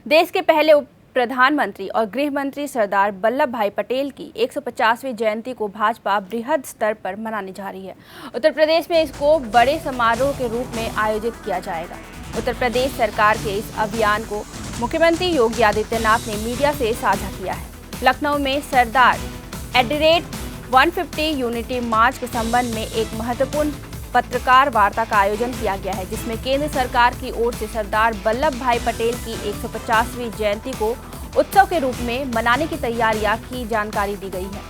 देश के पहले उप प्रधानमंत्री और गृह मंत्री सरदार वल्लभ भाई पटेल की 150वीं जयंती को भाजपा बृहद स्तर पर मनाने जा रही है। उत्तर प्रदेश में इसको बड़े समारोह के रूप में आयोजित किया जाएगा। उत्तर प्रदेश सरकार के इस अभियान को मुख्यमंत्री योगी आदित्यनाथ ने मीडिया से साझा किया है। लखनऊ में सरदार @150 यूनिटी मार्च के संबंध में एक महत्वपूर्ण पत्रकार वार्ता का आयोजन किया गया है, जिसमें केंद्र सरकार की ओर से सरदार वल्लभ भाई पटेल की 150वीं जयंती को उत्सव के रूप में मनाने की तैयारियां की जानकारी दी गई है।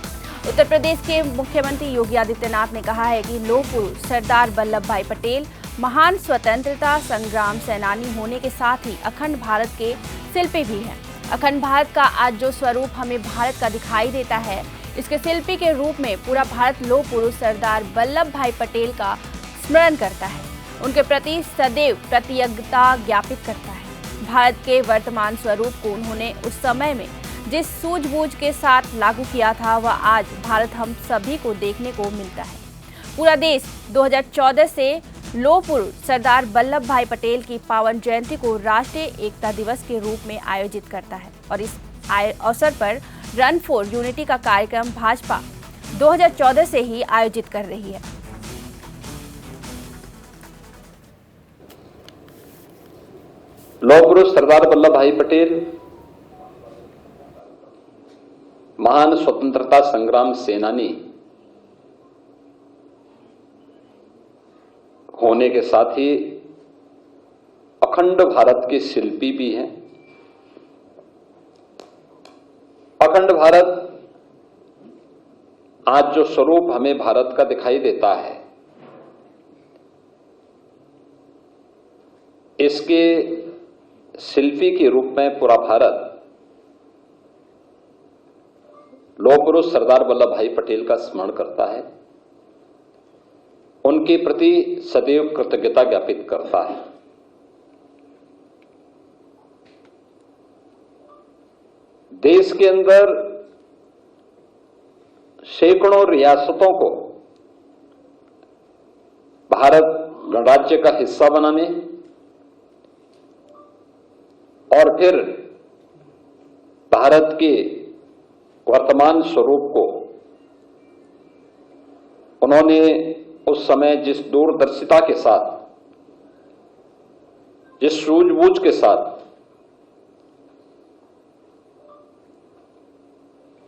उत्तर प्रदेश के मुख्यमंत्री योगी आदित्यनाथ ने कहा है कि लौह पुरुष सरदार वल्लभ भाई पटेल महान स्वतंत्रता संग्राम सेनानी होने के साथ ही अखंड भारत के शिल्पी भी हैं। अखंड भारत का आज जो स्वरूप हमें भारत का दिखाई देता है, इसके शिल्पी के रूप में पूरा भारत लौह पुरुष सरदार वल्लभ भाई पटेल का स्मरण करता है, उनके प्रति सदैव कृतज्ञता ज्ञापित करता है। भारत के वर्तमान स्वरूप को उन्होंने उस समय में जिस सूझबूझ के साथ लागू किया था, वह आज भारत हम सभी को देखने को मिलता है। पूरा देश 2014 से लौह पुरुष सरदार वल्लभ भाई पटेल की पावन जयंती को राष्ट्रीय एकता दिवस के रूप में आयोजित करता है और इस अवसर पर रन फॉर यूनिटी का कार्यक्रम भाजपा 2014 से ही आयोजित कर रही है। लौह पुरुष सरदार वल्लभ भाई पटेल महान स्वतंत्रता संग्राम सेनानी होने के साथ ही अखंड भारत के शिल्पी भी हैं। अखंड भारत आज जो स्वरूप हमें भारत का दिखाई देता है, इसके शिल्पी के रूप में पूरा भारत लौह पुरुष सरदार वल्लभ भाई पटेल का स्मरण करता है, उनके प्रति सदैव कृतज्ञता ज्ञापित करता है। देश के अंदर सैकड़ों रियासतों को भारत गणराज्य का हिस्सा बनाने और फिर भारत के वर्तमान स्वरूप को उन्होंने उस समय जिस दूरदर्शिता के साथ, जिस सूझबूझ के साथ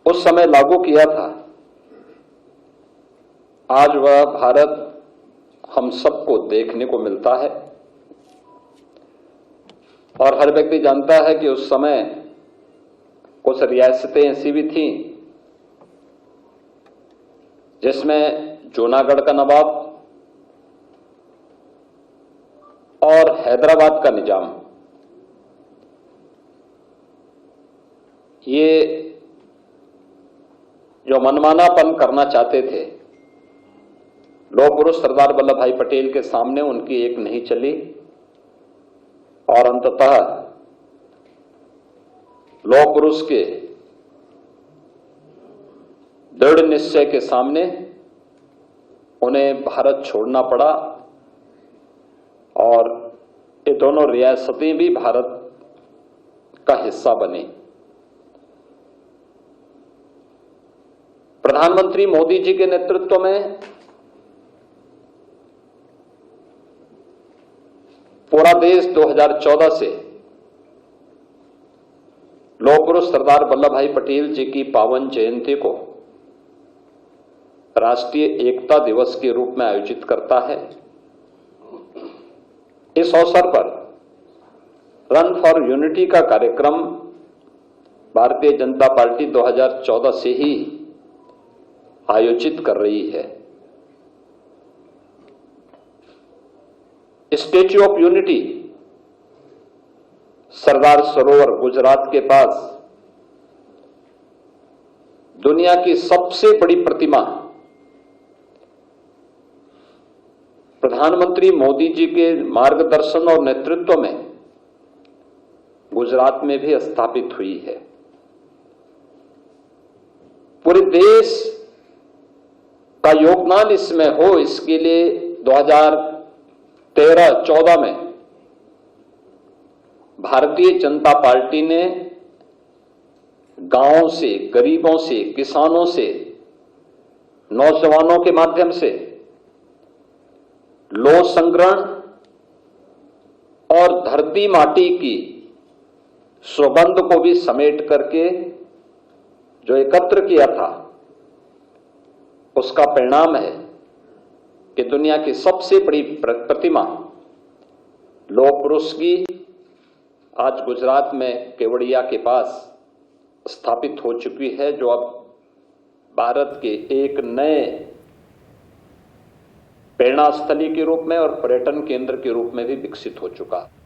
उस समय लागू किया था, आज वह भारत हम सबको देखने को मिलता है। और हर व्यक्ति जानता है कि उस समय कुछ रियासतें ऐसी भी थीं जिसमें जूनागढ़ का नवाब और हैदराबाद का निजाम, ये जो मनमानापन करना चाहते थे, लौह पुरुष सरदार वल्लभ भाई पटेल के सामने उनकी एक नहीं चली और अंततः लौह पुरुष के दृढ़ निश्चय के सामने उन्हें भारत छोड़ना पड़ा और ये दोनों रियासतें भी भारत का हिस्सा बनी। प्रधानमंत्री मोदी जी के नेतृत्व में पूरा देश 2014 से लौह पुरुष सरदार वल्लभ भाई पटेल जी की पावन जयंती को राष्ट्रीय एकता दिवस के रूप में आयोजित करता है। इस अवसर पर रन फॉर यूनिटी का कार्यक्रम भारतीय जनता पार्टी 2014 से ही आयोजित कर रही है। Statue of unity Sardar Sarovar Gujarat के पास दुनिया की सबसे बड़ी प्रतिमा प्रधानमंत्री मोदी जी के मार्गदर्शन और नेतृत्व में गुजरात में भी स्थापित हुई है। पूरे देश का योगदान इसमें हो, इसके लिए 2013-14 में भारतीय जनता पार्टी ने गांवों से, गरीबों से, किसानों से, नौजवानों के माध्यम से लौह संग्रहण और धरती माटी की सुगंध को भी समेट करके जो एकत्र किया था, उसका परिणाम है कि दुनिया की सबसे बड़ी प्रतिमा लौह पुरुष की आज गुजरात में केवड़िया के पास स्थापित हो चुकी है, जो अब भारत के एक नए प्रेरणा स्थली के रूप में और पर्यटन केंद्र के रूप में भी विकसित हो चुका है।